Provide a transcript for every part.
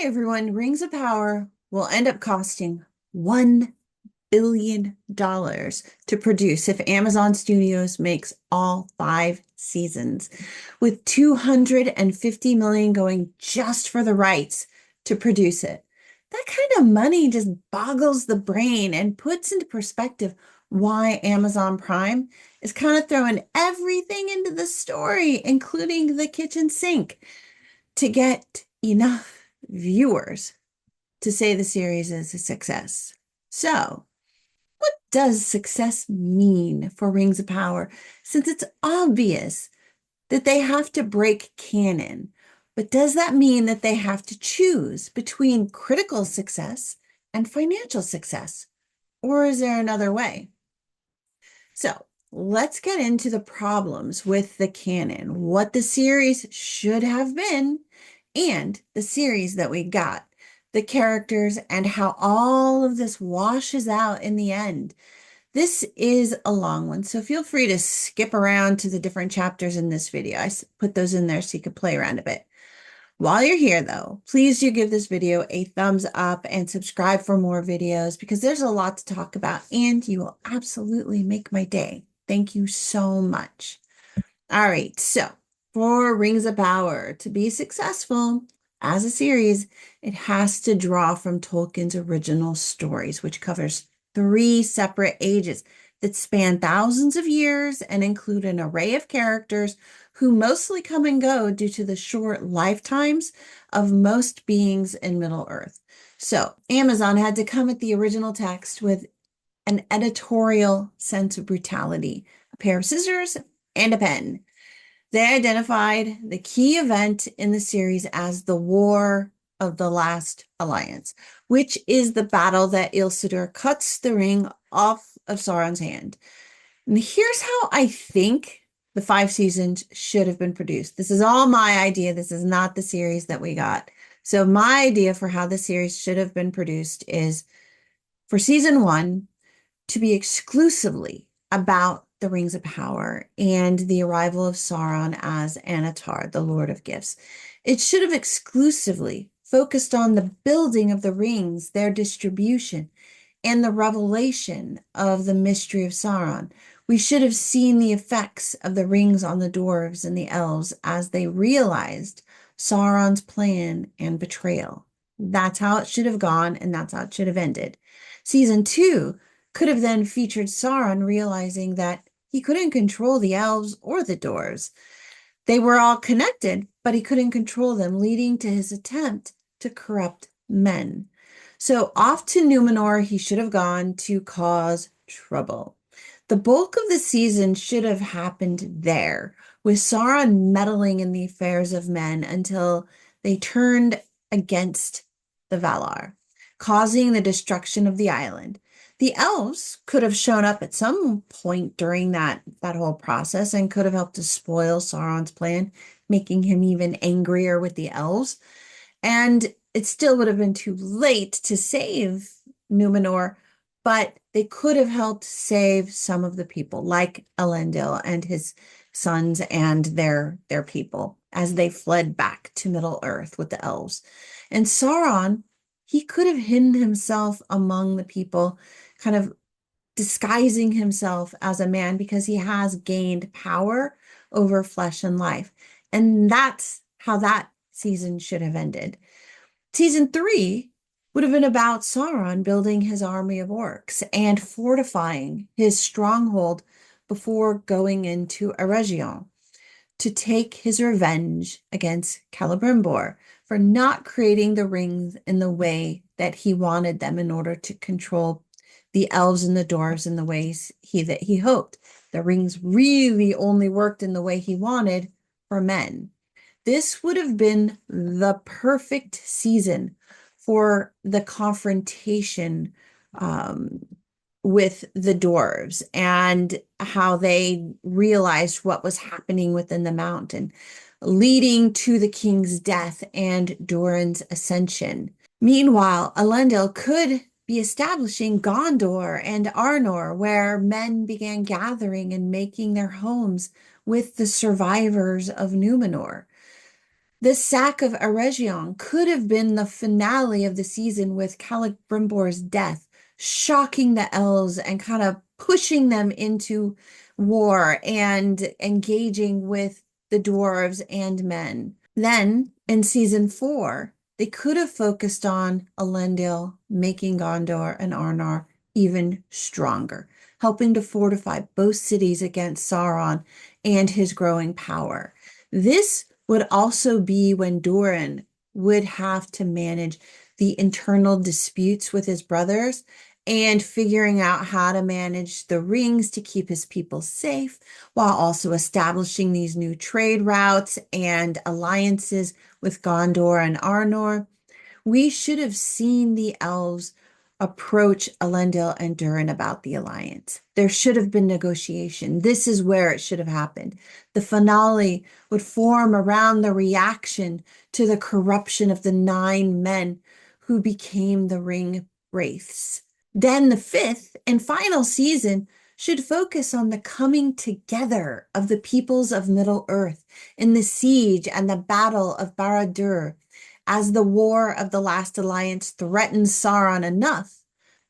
Hey everyone, Rings of Power will end up costing $1 billion to produce if Amazon Studios makes all 5 seasons, with 250 million going just for the rights to produce it. That kind of money just boggles the brain and puts into perspective why Amazon Prime is kind of throwing everything into the story, including the kitchen sink, to get enough viewers to say the series is a success. So, what does success mean for Rings of Power? Since it's obvious that they have to break canon, but does that mean that they have to choose between critical success and financial success? Or is there another way? So, let's get into the problems with the canon, what the series should have been, and the series that we got, the characters, and how all of this washes out in the end. This is a long one, so feel free to skip around to the different chapters in this video. I put those in there so you could play around a bit. While you're here, though, please do give this video a thumbs up and subscribe for more videos because there's a lot to talk about and you will absolutely make my day. Thank you so much. All right, so for Rings of Power to be successful as a series, it has to draw from Tolkien's original stories, which covers 3 separate ages that span thousands of years and include an array of characters who mostly come and go due to the short lifetimes of most beings in Middle-earth. So Amazon had to come at the original text with an editorial sense of brutality, a pair of scissors, and a pen. They identified the key event in the series as the War of the Last Alliance, which is the battle that Isildur cuts the ring off of Sauron's hand. And here's how I think the 5 seasons should have been produced. This is all my idea. This is not the series that we got. So my idea for how the series should have been produced is for season 1 to be exclusively about the Rings of Power and the arrival of Sauron as Anatar, the Lord of Gifts. It should have exclusively focused on the building of the rings, their distribution, and the revelation of the mystery of Sauron. We should have seen the effects of the rings on the dwarves and the elves as they realized Sauron's plan and betrayal. That's how it should have gone, and that's how it should have ended. Season 2 could have then featured Sauron realizing that he couldn't control the elves or the dwarves. They were all connected, but he couldn't control them, leading to his attempt to corrupt men. So off to Numenor he should have gone to cause trouble. The bulk of the season should have happened there, with Sauron meddling in the affairs of men until they turned against the Valar, causing the destruction of the island. The elves could have shown up at some point during that whole process and could have helped to spoil Sauron's plan, making him even angrier with the elves. And it still would have been too late to save Numenor, but they could have helped save some of the people, like Elendil and his sons and their people, as they fled back to Middle-earth with the elves. And Sauron, he could have hidden himself among the people, kind of disguising himself as a man because he has gained power over flesh and life. And that's how that season should have ended. Season 3 would have been about Sauron building his army of orcs and fortifying his stronghold before going into Eregion to take his revenge against Celebrimbor for not creating the rings in the way that he wanted them in order to control the elves and the dwarves in the ways that he hoped. The rings really only worked in the way he wanted for men. This would have been the perfect season for the confrontation with the dwarves and how they realized what was happening within the mountain, leading to the king's death and Durin's ascension. Meanwhile, Elendil could be establishing Gondor and Arnor, where men began gathering and making their homes with the survivors of Numenor. The sack of Eregion could have been the finale of the season with Celebrimbor's death, shocking the elves and kind of pushing them into war and engaging with the dwarves and men. Then in season 4, they could have focused on Elendil making Gondor and Arnor even stronger, helping to fortify both cities against Sauron and his growing power. This would also be when Durin would have to manage the internal disputes with his brothers and figuring out how to manage the rings to keep his people safe while also establishing these new trade routes and alliances with Gondor and Arnor. We should have seen the elves approach Elendil and Durin about the alliance. There should have been negotiation. This is where it should have happened. The finale would form around the reaction to the corruption of the 9 men who became the ring wraiths. Then the 5th and final season should focus on the coming together of the peoples of Middle-earth in the siege and the battle of Barad-dûr, as the War of the Last Alliance threatens Sauron enough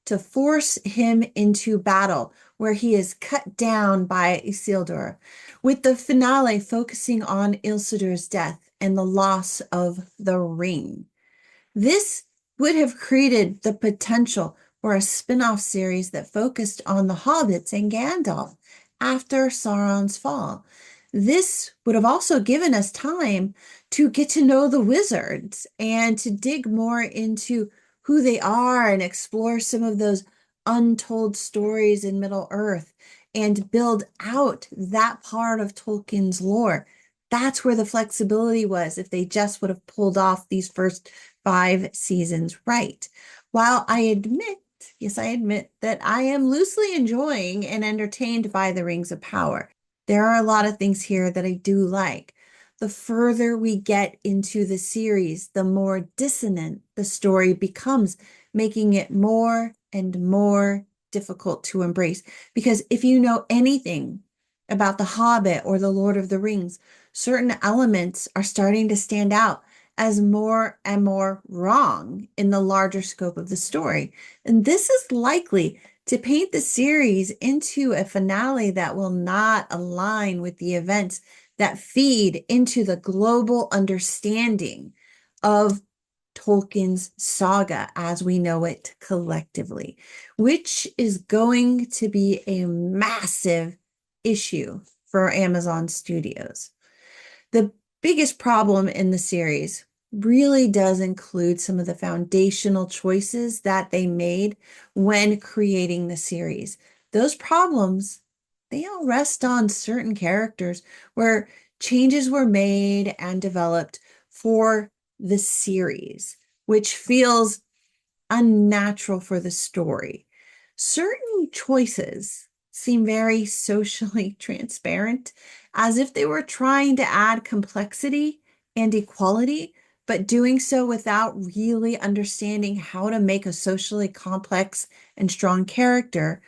to force him into battle, where he is cut down by Isildur, with the finale focusing on Isildur's death and the loss of the ring. This would have created the potential for a spin-off series that focused on the Hobbits and Gandalf after Sauron's fall. This would have also given us time to get to know the wizards and to dig more into who they are and explore some of those untold stories in Middle-earth and build out that part of Tolkien's lore. That's where the flexibility was if they just would have pulled off these first 5 seasons right. While I admit, yes, I admit that I am loosely enjoying and entertained by the Rings of Power. There are a lot of things here that I do like. The further we get into the series, the more dissonant the story becomes, making it more and more difficult to embrace. Because if you know anything about The Hobbit or The Lord of the Rings, certain elements are starting to stand out as more and more wrong in the larger scope of the story. And this is likely to paint the series into a finale that will not align with the events that feed into the global understanding of Tolkien's saga as we know it collectively, which is going to be a massive issue for Amazon Studios. The biggest problem in the series really does include some of the foundational choices that they made when creating the series. Those problems, they all rest on certain characters where changes were made and developed for the series, which feels unnatural for the story. Certain choices seem very socially transparent, as if they were trying to add complexity and equality, but doing so without really understanding how to make a socially complex and strong character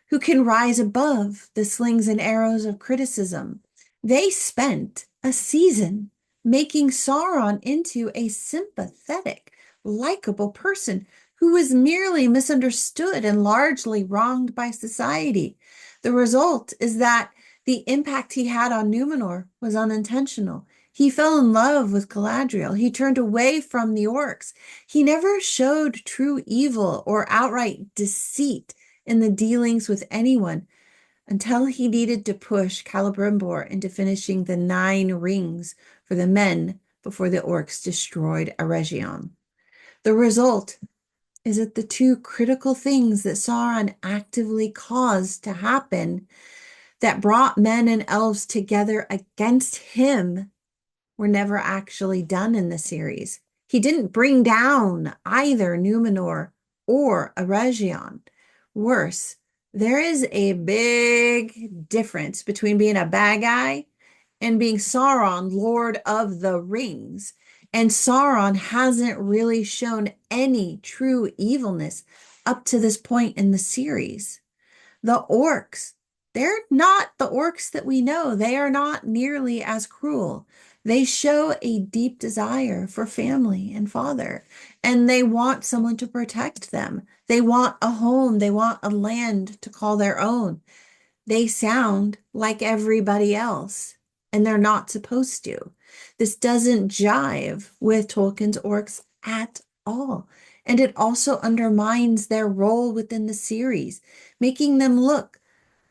who can rise above the slings and arrows of criticism. They spent a season making Sauron into a sympathetic, likable person who was merely misunderstood and largely wronged by society. The result is that the impact he had on Numenor was unintentional. He fell in love with Galadriel. He turned away from the orcs. He never showed true evil or outright deceit in the dealings with anyone until he needed to push Celebrimbor into finishing the 9 rings for the men before the orcs destroyed Eregion. The result is that the 2 critical things that Sauron actively caused to happen that brought men and elves together against him were never actually done in the series. He didn't bring down either Numenor or Eregion. Worse, there is a big difference between being a bad guy and being Sauron, Lord of the Rings. And Sauron hasn't really shown any true evilness up to this point in the series. The orcs, they're not the orcs that we know. They are not nearly as cruel. They show a deep desire for family and father, and they want someone to protect them. They want a home, they want a land to call their own. They sound like everybody else, and they're not supposed to. This doesn't jive with Tolkien's orcs at all. And it also undermines their role within the series, making them look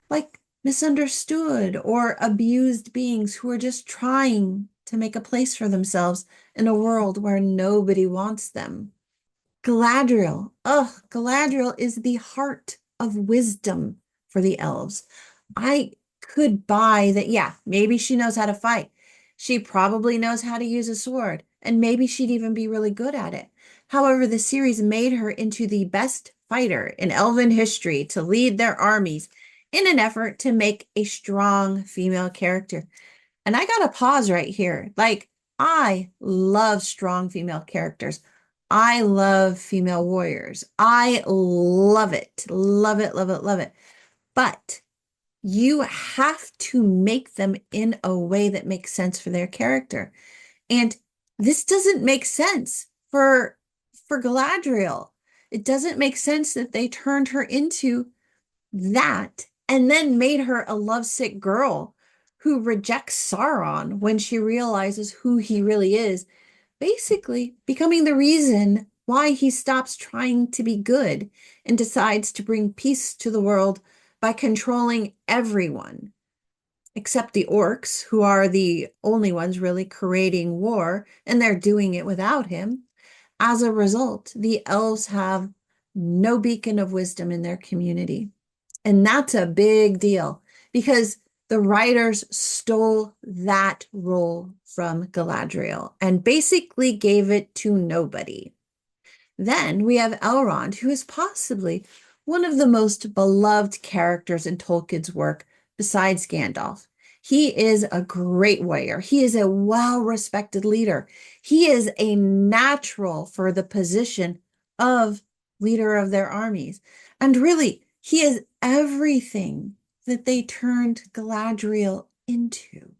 like misunderstood or abused beings who are just trying to make a place for themselves in a world where nobody wants them. Galadriel. Oh, Galadriel is the heart of wisdom for the elves. I could buy that, yeah, maybe she knows how to fight. She probably knows how to use a sword, and maybe she'd even be really good at it. However, the series made her into the best fighter in elven history to lead their armies in an effort to make a strong female character. And I gotta pause right here. Like, I love strong female characters. I love female warriors. I love it. Love it, love it, love it. But you have to make them in a way that makes sense for their character. And this doesn't make sense for Galadriel. It doesn't make sense that they turned her into that and then made her a lovesick girl who rejects Sauron when she realizes who he really is, basically becoming the reason why he stops trying to be good and decides to bring peace to the world by controlling everyone, except the orcs, who are the only ones really creating war, and they're doing it without him. As a result, the elves have no beacon of wisdom in their community. And that's a big deal because the writers stole that role from Galadriel and basically gave it to nobody. Then we have Elrond, who is possibly one of the most beloved characters in Tolkien's work besides Gandalf. He is a great warrior. He is a well-respected leader. He is a natural for the position of leader of their armies. And really, he is everything that they turned Galadriel into.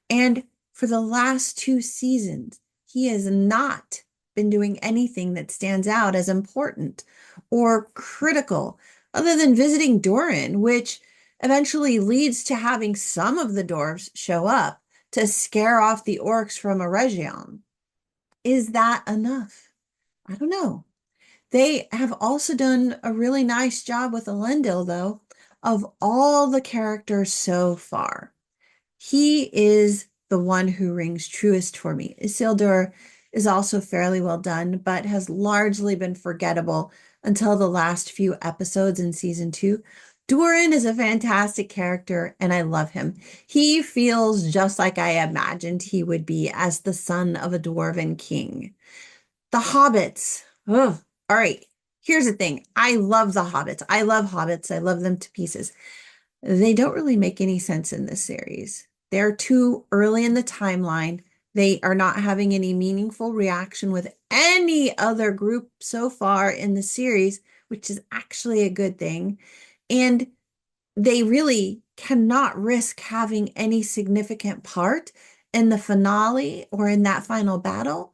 And for the last 2 seasons, he has not been doing anything that stands out as important or critical, other than visiting Durin, which eventually leads to having some of the dwarves show up to scare off the orcs from Eregion. Is that enough? I don't know. They have also done a really nice job with Elendil, though, of all the characters so far. He is the one who rings truest for me. Isildur is also fairly well done, but has largely been forgettable until the last few episodes in season 2. Durin is a fantastic character, and I love him. He feels just like I imagined he would be as the son of a dwarven king. The Hobbits. Oh, all right. Here's the thing. I love the Hobbits. I love Hobbits. I love them to pieces. They don't really make any sense in this series. They're too early in the timeline. They are not having any meaningful reaction with any other group so far in the series, which is actually a good thing. And they really cannot risk having any significant part in the finale or in that final battle,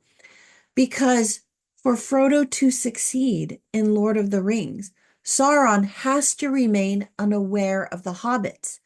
because for Frodo to succeed in Lord of the Rings, Sauron has to remain unaware of the hobbits.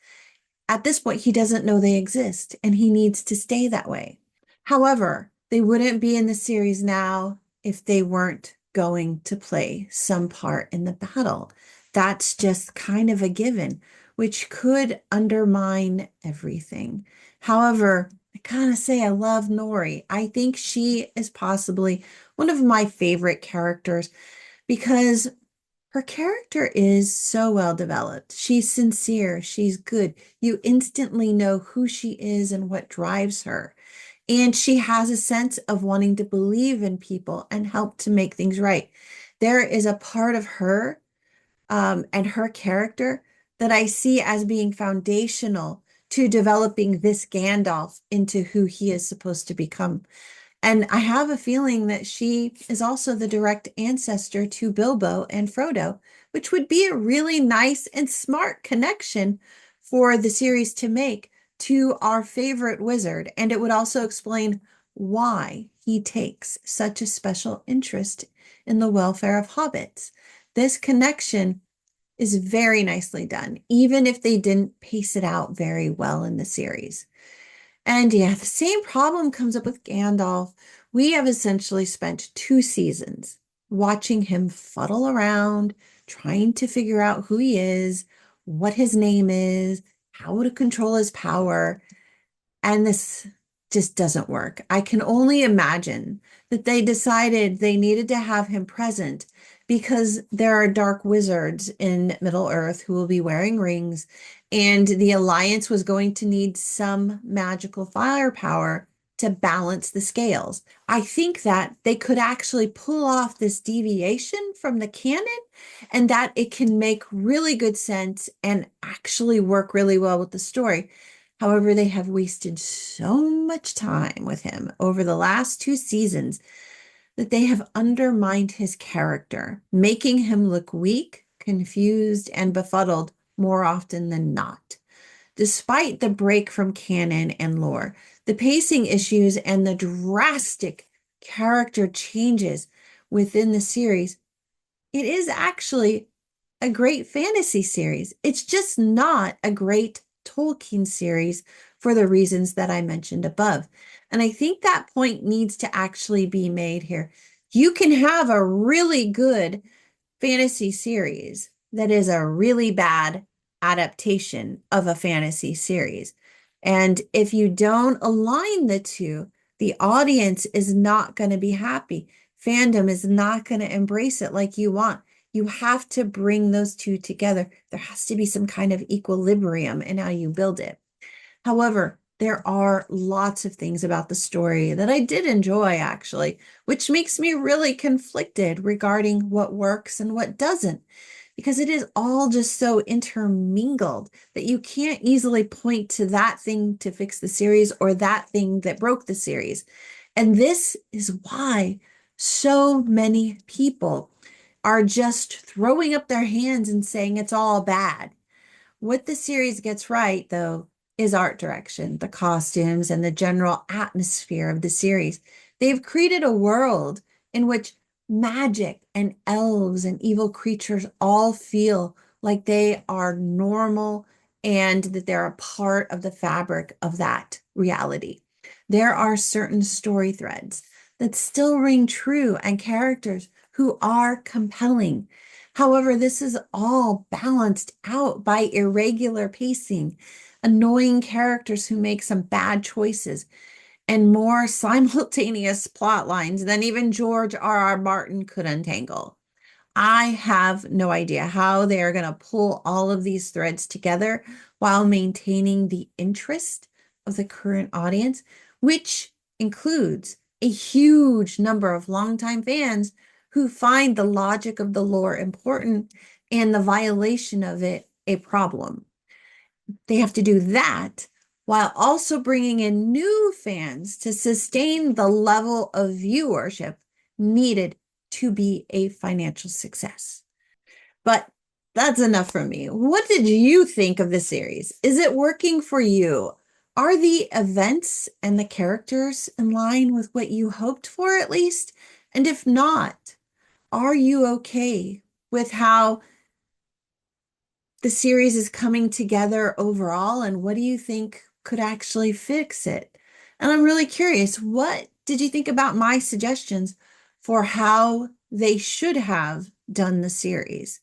At this point, he doesn't know they exist, and he needs to stay that way. However, they wouldn't be in the series now if they weren't going to play some part in the battle. That's just kind of a given, which could undermine everything. However, I gotta say, I love Nori. I think she is possibly one of my favorite characters because her character is so well developed. She's sincere. She's good. You instantly know who she is and what drives her. And she has a sense of wanting to believe in people and help to make things right. There is a part of her and her character that I see as being foundational to developing this Gandalf into who he is supposed to become. And I have a feeling that she is also the direct ancestor to Bilbo and Frodo, which would be a really nice and smart connection for the series to make to our favorite wizard, and it would also explain why he takes such a special interest in the welfare of hobbits. This connection is very nicely done, even if they didn't pace it out very well in the series. And yeah, the same problem comes up with Gandalf. We have essentially spent 2 seasons watching him fuddle around, trying to figure out who he is, what his name is, how to control his power. And this just doesn't work. I can only imagine that they decided they needed to have him present because there are dark wizards in Middle Earth who will be wearing rings, and the Alliance was going to need some magical firepower to balance the scales. I think that they could actually pull off this deviation from the canon and that it can make really good sense and actually work really well with the story. However, they have wasted so much time with him over the last 2 seasons that they have undermined his character, making him look weak, confused, and befuddled more often than not. Despite the break from canon and lore, the pacing issues and the drastic character changes within the series, it is actually a great fantasy series. It's just not a great Tolkien series for the reasons that I mentioned above. And I think that point needs to actually be made here. You can have a really good fantasy series that is a really bad adaptation of a fantasy series. And if you don't align the two, the audience is not going to be happy. Fandom is not going to embrace it like you want. You have to bring those two together. There has to be some kind of equilibrium in how you build it. However, there are lots of things about the story that I did enjoy, actually, which makes me really conflicted regarding what works and what doesn't, because it is all just so intermingled that you can't easily point to that thing to fix the series or that thing that broke the series. And this is why so many people are just throwing up their hands and saying it's all bad. What the series gets right, though, is art direction, the costumes, and the general atmosphere of the series. They've created a world in which magic and elves and evil creatures all feel like they are normal and that they're a part of the fabric of that reality. There are certain story threads that still ring true and characters who are compelling. However, this is all balanced out by irregular pacing, annoying characters who make some bad choices, and more simultaneous plot lines than even George R.R. Martin could untangle. I have no idea how they are going to pull all of these threads together while maintaining the interest of the current audience, which includes a huge number of longtime fans who find the logic of the lore important and the violation of it a problem. They have to do that while also bringing in new fans to sustain the level of viewership needed to be a financial success. But that's enough from me. What did you think of the series? Is it working for you? Are the events and the characters in line with what you hoped for, at least? And if not, are you okay with how the series is coming together overall? And what do you think could actually fix it? And I'm really curious, what did you think about my suggestions for how they should have done the series?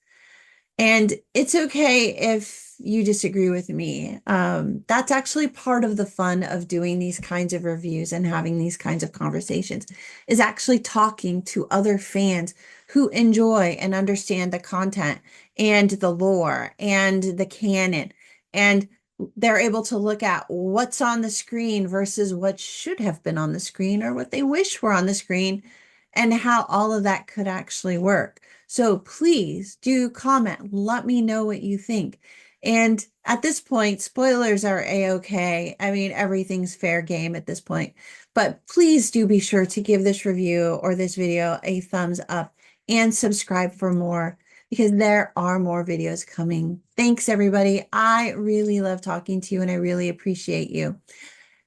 And it's okay if you disagree with me. That's actually part of the fun of doing these kinds of reviews and having these kinds of conversations, is actually talking to other fans who enjoy and understand the content and the lore and the canon. And they're able to look at what's on the screen versus what should have been on the screen or what they wish were on the screen and how all of that could actually work. So please do comment. Let me know what you think. And at this point, spoilers are a-okay. I mean, everything's fair game at this point. But please do be sure to give this review or this video a thumbs up and subscribe for more. because there are more videos coming. Thanks, everybody. I really love talking to you and I really appreciate you.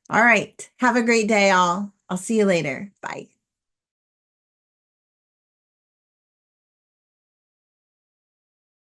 All right. Have a great day, all. I'll see you later. Bye.